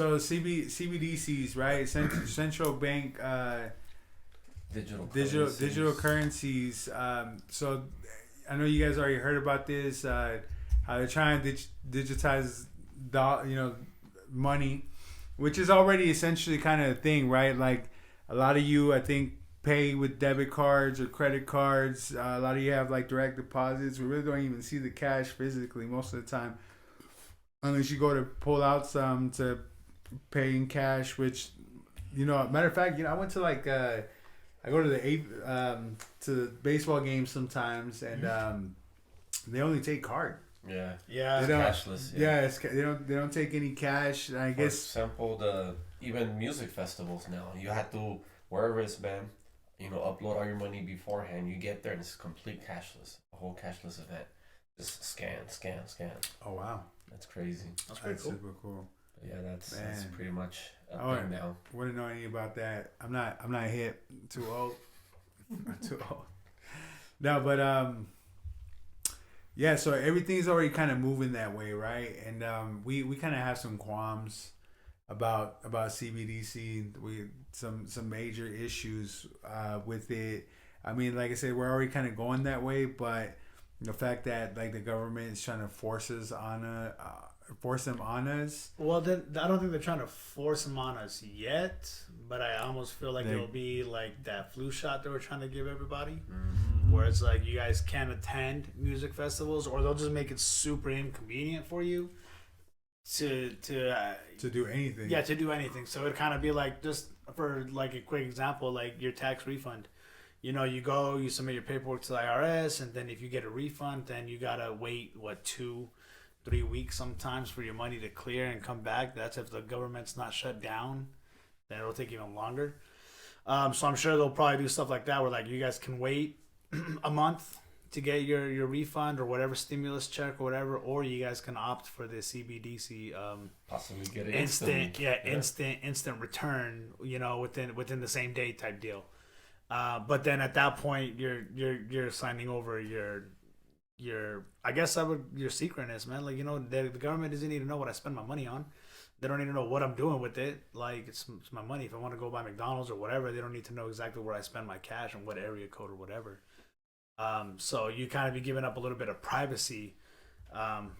CBDCs, right? Central Bank digital currencies. So I know you guys already heard about this. How they're trying to digitize money, which is already essentially kind of a thing, right? Like a lot of you, I think, pay with debit cards or credit cards. A lot of you have like direct deposits. We really don't even see the cash physically most of the time, unless you go to pull out some to pay in cash. Which, matter of fact, I went to like I go to the baseball games sometimes, and they only take card. Yeah, they don't, cashless. They don't take any cash. I guess. For example, even music festivals now, you have to wear a wristband. Upload all your money beforehand. You get there and it's complete cashless. A whole cashless event. Just scan. Oh wow, that's crazy. That's pretty cool. Super cool. But yeah, that's pretty much a thing now. Wouldn't know anything about that. I'm not hip. Too old. I'm too old. No, but yeah. So everything's already kind of moving that way, right? And we kind of have some qualms about CBDC. Some major issues with it. I mean, like I said, we're already kind of going that way, but the fact that like the government is trying to force them on us. Well, then I don't think they're trying to force them on us yet, but I almost feel like it'll be like that flu shot they were trying to give everybody, where it's like you guys can't attend music festivals, or they'll just make it super inconvenient for you to do anything. Yeah, to do anything. So it'd kind of be like, just for like a quick example, like your tax refund. You go, you submit your paperwork to the IRS, and then if you get a refund, then you gotta wait 2-3 weeks sometimes for your money to clear and come back. That's if the government's not shut down. Then it'll take even longer. So I'm sure they'll probably do stuff like that, where like you guys can wait a month to get your refund or whatever stimulus check or whatever, or you guys can opt for the CBDC possibly get it instant return, within the same day type deal. But then at that point you're signing over your your secretness, man. Like, the government doesn't need to know what I spend my money on. They don't need to know what I'm doing with it. Like, it's my money. If I want to go buy McDonald's or whatever, they don't need to know exactly where I spend my cash and what area code or whatever. So you kind of be giving up a little bit of privacy,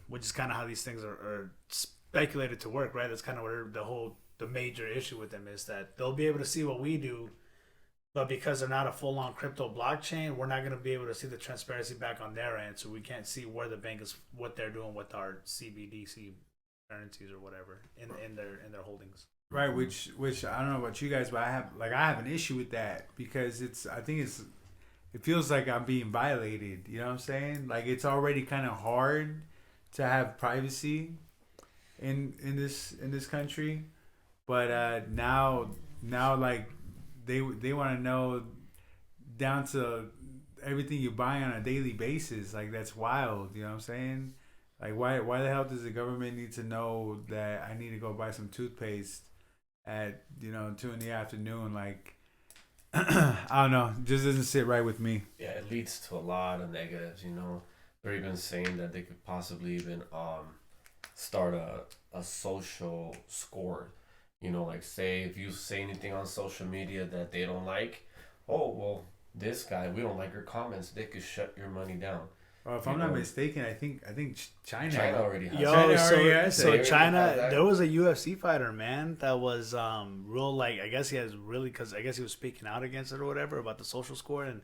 which is kind of how these things are speculated to work, right? That's kind of where the major issue with them is, that they'll be able to see what we do, but because they're not a full-on crypto blockchain, we're not going to be able to see the transparency back on their end, so we can't see where the bank is, what they're doing with our CBDC currencies or whatever in their holdings. Right, which I don't know about you guys, but I have an issue with that, because it feels like I'm being violated. You know what I'm saying? Like, it's already kind of hard to have privacy in this country, but now like they want to know down to everything you buy on a daily basis. Like, that's wild. You know what I'm saying? Like, why the hell does the government need to know that I need to go buy some toothpaste at 2 p.m? Like, I don't know. It just doesn't sit right with me. Yeah, it leads to a lot of negatives. They're even saying that they could possibly even start a social score. Like, say if you say anything on social media that they don't like, oh well, this guy, we don't like your comments, they could shut your money down. If I'm not mistaken, I think China already has. China, there was a UFC fighter, man, that was real, like, I guess he was speaking out against it or whatever about the social score, and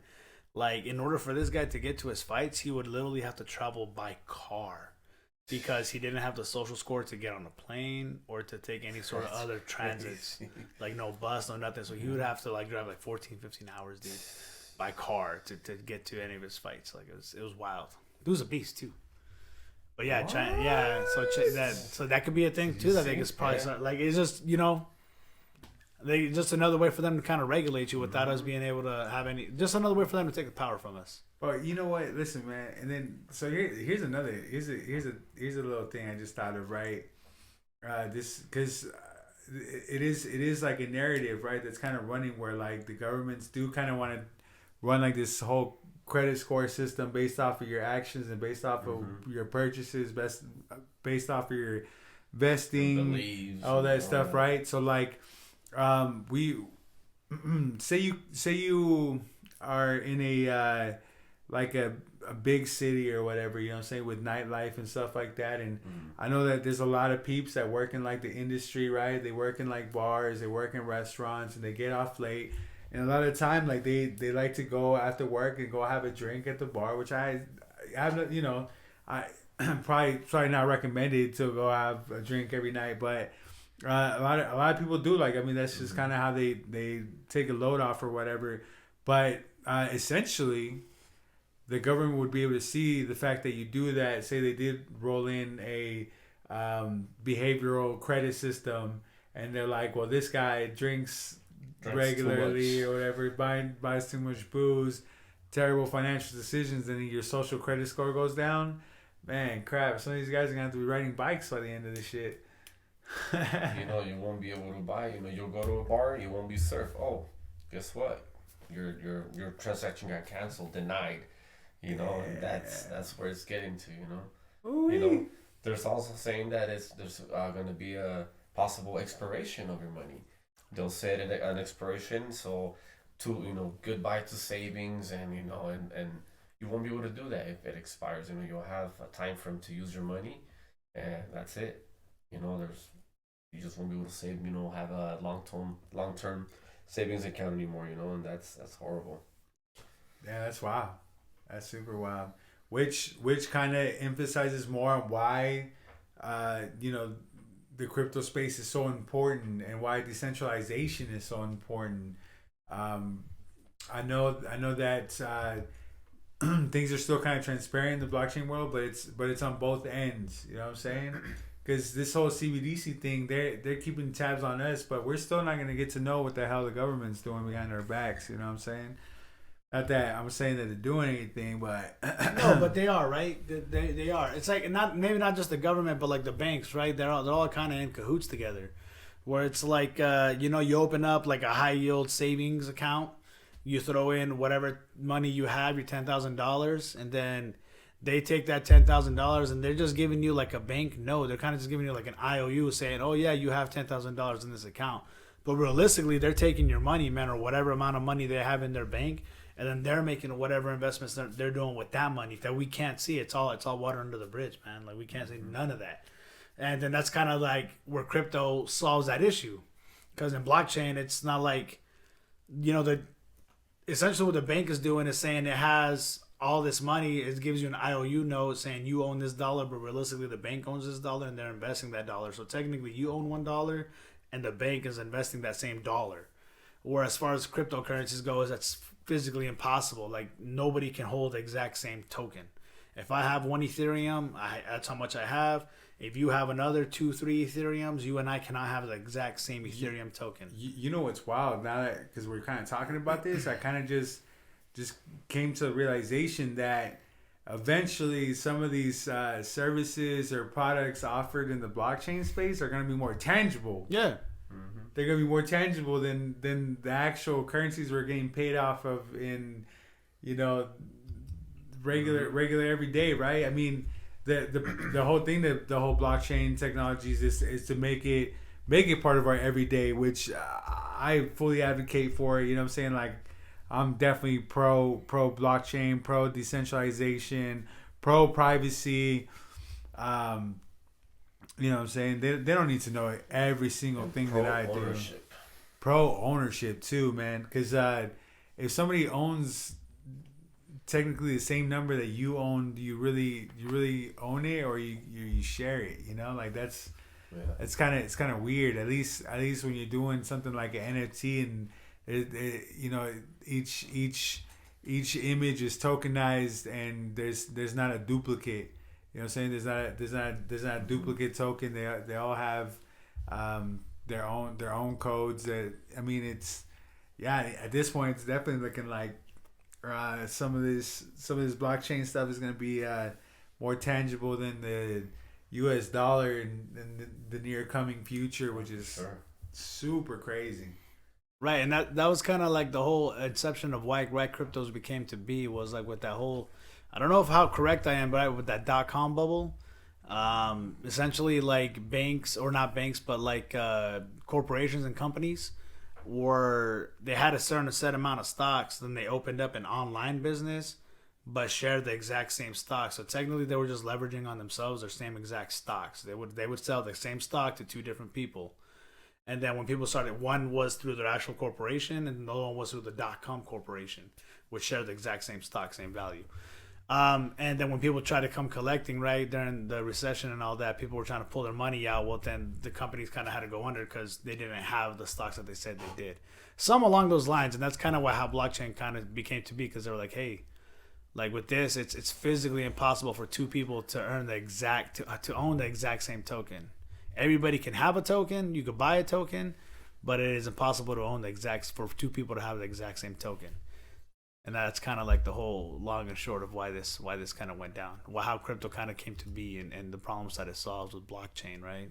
like, in order for this guy to get to his fights, he would literally have to travel by car, because he didn't have the social score to get on a plane or to take any sort of other transits, like no bus, no nothing. So he would have to like drive like 14-15 hours, dude, by car to get to any of his fights. Like, it was wild. He was a beast too. But yeah, China, yeah. So that could be a thing too, that they could probably start, like, it's just, they just another way for them to kind of regulate you without us being able to have any. Just another way for them to take the power from us. But you know what? Listen, man. And then here's a little thing I just thought of, right? This, because it is like a narrative, right? That's kind of running, where like the governments do kind of want to run like this whole credit score system based off of your actions and based off of your purchases, based off of your vesting, Believes all and that stuff, that. right? So like, we say you are in a like a big city or whatever, you know what I'm saying, with nightlife and stuff like that. And I know that there's a lot of peeps that work in like the industry, right? They work in like bars, they work in restaurants, and they get off late. And a lot of the time, like they like to go after work and go have a drink at the bar, which I have, you know, I probably not recommended to go have a drink every night, but a lot of people do. Like, I mean, that's just kind of how they take a load off or whatever. But essentially, the government would be able to see the fact that you do that. Say they did roll in a behavioral credit system, and they're like, well, this guy drinks regularly or whatever, buys too much booze, terrible financial decisions, and then your social credit score goes down. Man, crap! Some of these guys are gonna have to be riding bikes by the end of this shit. You know, you won't be able to buy. You know, you'll go to a bar, you won't be served. Oh, guess what? Your transaction got canceled, denied. You know, and that's where it's getting to. You know, Ooh-wee. you know. There's also saying that there's going to be a possible expiration of your money. They'll set an expiration, so goodbye to savings, and and you won't be able to do that if it expires. You know, you'll have a time frame to use your money, and that's it. You know, you just won't be able to save. You know, have a long term savings account anymore. You know, and that's horrible. Yeah, that's wild. That's super wild. Which kind of emphasizes more on why, the crypto space is so important and why decentralization is so important. I know that things are still kind of transparent in the blockchain world, but it's on both ends. You know what I'm saying? Because this whole CBDC thing, they're keeping tabs on us, but we're still not gonna get to know what the hell the government's doing behind our backs. You know what I'm saying? Not that I'm saying that they're doing anything, but no, but they are, right. They are. It's like not just the government, but like the banks, right? They're all kind of in cahoots together. Where it's like you open up like a high yield savings account, you throw in whatever money you have, your $10,000, and then they take that $10,000 and they're just giving you like a bank note. They're kind of just giving you like an IOU saying, oh yeah, you have $10,000 in this account. But realistically, they're taking your money, man, or whatever amount of money they have in their bank, and then they're making whatever investments they're doing with that money that we can't see. It's all water under the bridge, man. Like we can't see none of that. And then that's kind of like where crypto solves that issue, because in blockchain, it's not like, essentially what the bank is doing is saying it has all this money. It gives you an IOU note saying you own this dollar, but realistically the bank owns this dollar and they're investing that dollar. So technically you own $1 and the bank is investing that same dollar. Or as far as cryptocurrencies goes, that's physically impossible. Like nobody can hold the exact same token. If I have one Ethereum, that's how much I have. If you have another 2-3 Ethereums, you and I cannot have the exact same Ethereum token. You know what's wild now that, because we're kind of talking about this, I kind of just came to the realization that eventually some of these services or products offered in the blockchain space are going to be more tangible. Yeah. They're going to be more tangible than the actual currencies we're getting paid off of in, regular every day, right? I mean, the whole thing, that the whole blockchain technologies is to make it part of our everyday, which I fully advocate for. You know what I'm saying? Like, I'm definitely pro blockchain, pro decentralization, pro privacy. You know what I'm saying? They don't need to know every single thing that I do. Pro ownership too, man. Because if somebody owns technically the same number that you own, do you really own it, or you share it? Like it's kind of weird. At least when you're doing something like an NFT and each image is tokenized and there's not a duplicate. You know what I'm saying? There's not a duplicate token. They all have their own codes. That, I mean, at this point it's definitely looking like some of this blockchain stuff is going to be more tangible than the U.S. dollar in the near coming future, which is super crazy. Right, and that was kind of like the whole inception of why cryptos became to be, was like with that whole, I don't know how correct I am, but with that .com bubble, Essentially, like banks, or not banks, but like corporations and companies, were they had a certain set amount of stocks. Then they opened up an online business, but shared the exact same stock. So technically, they were just leveraging on themselves their same exact stocks. They would sell the same stock to two different people. And then when people started, one was through their actual corporation, and the other one was through the .com corporation, which shared the exact same stock, same value. And then when people tried to come collecting, right, during the recession and all that, people were trying to pull their money out. Well, then the companies kind of had to go under because they didn't have the stocks that they said they did. Some along those lines, and that's kind of how blockchain kind of became to be, because they were like, hey, like with this, it's physically impossible for two people to earn the exact to own the exact same token. Everybody can have a token. You could buy a token, but it is impossible to own the exact for two people to have the exact same token. And that's kind of like the whole long and short of why this kind of went down. How crypto kind of came to be, and the problems that it solves with blockchain, right?